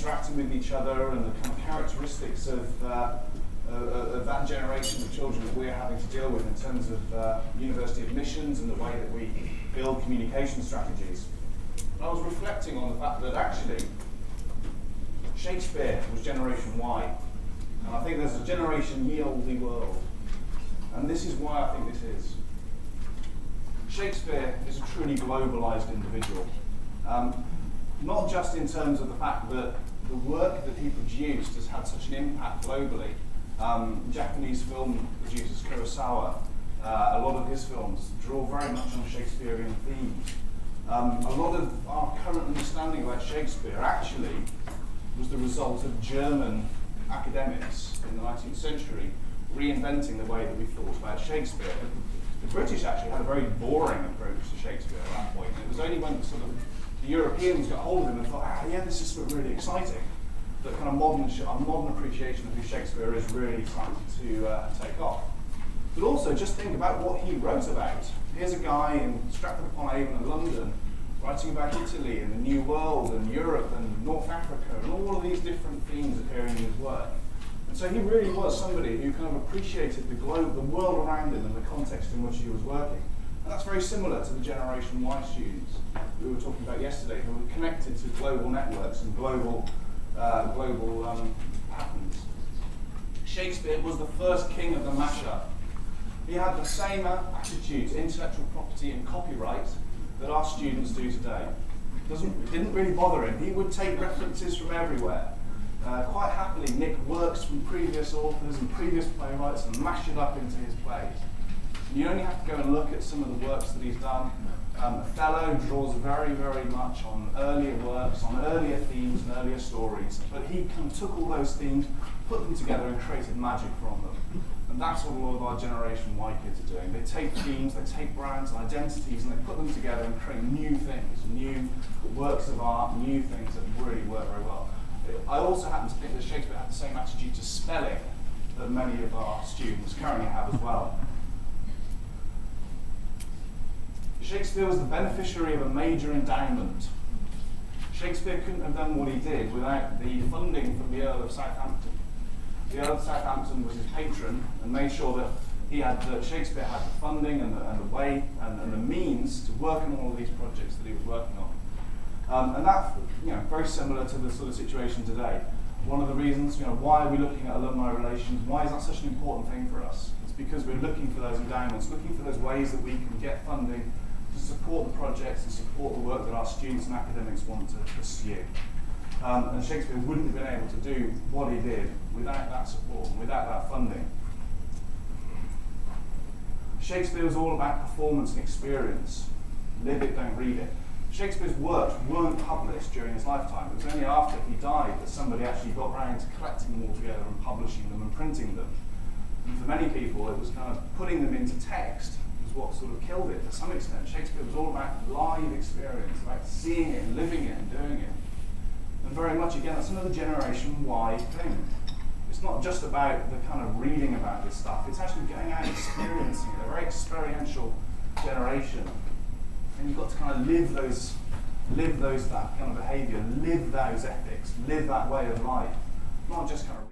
interacting with each other and the kind of characteristics of that generation of children that we're having to deal with in terms of university admissions and the way that we build communication strategies. And I was reflecting on the fact that actually Shakespeare was Generation Y, and I think there's a Generation Ye Olde world, and this is why I think this is. Shakespeare is a truly globalized individual, not just in terms of the fact that the work that he produced has had such an impact globally. Japanese film producers Kurosawa, a lot of his films draw very much on Shakespearean themes. A lot of our current understanding about Shakespeare actually was the result of German academics in the 19th century reinventing the way that we thought about Shakespeare. The British actually had a very boring approach to Shakespeare at that point. It was only when sort of the Europeans got hold of him and thought, yeah, this is really exciting, that kind of modern appreciation of who Shakespeare is really starting to take off. But also just think about what he wrote about. Here's a guy in Stratford-upon-Avon in London writing about Italy and the New World and Europe and North Africa and all of these different themes appearing in his work. And so he really was somebody who kind of appreciated the globe, the world around him and the context in which he was working. And that's very similar to the Generation Y students we were talking about yesterday, who were connected to global networks and global patterns. Shakespeare was the first king of the mashup. He had the same attitude to intellectual property and copyright that our students do today. It didn't really bother him. He would take references from everywhere. Quite happily nick works from previous authors and previous playwrights and mash it up into his plays. And you only have to go and look at some of the works that he's done. Othello draws very, very much on earlier works, on earlier themes and earlier stories, but he kind of took all those themes, put them together and created magic from them. And that's what a lot of our Generation Y kids are doing. They take themes, they take brands and identities, and they put them together and create new things, new works of art, new things that really work very well. I also happen to think that Shakespeare had the same attitude to spelling that many of our students currently have as well. Shakespeare was the beneficiary of a major endowment. Shakespeare couldn't have done what he did without the funding from the Earl of Southampton. The Earl of Southampton was his patron and made sure that Shakespeare had the funding and the way and the means to work on all of these projects that he was working on. And that's very similar to the sort of situation today. One of the reasons, why are we looking at alumni relations? Why is that such an important thing for us? It's because we're looking for those endowments, looking for those ways that we can get funding to support the projects and support the work that our students and academics want to pursue. And Shakespeare wouldn't have been able to do what he did without that support, without that funding. Shakespeare was all about performance and experience. Live it, don't read it. Shakespeare's works weren't published during his lifetime. It was only after he died that somebody actually got around to collecting them all together and publishing them and printing them. And for many people, it was kind of putting them into text was what sort of killed it to some extent. Shakespeare was all about live experience, about seeing it and living it and doing it. And very much, again, that's another Generation Y thing. It's not just about the kind of reading about this stuff, it's actually going out and experiencing it. They're a very experiential generation. And you've got to kind of live that kind of behavior, live those ethics, live that way of life, not just kind of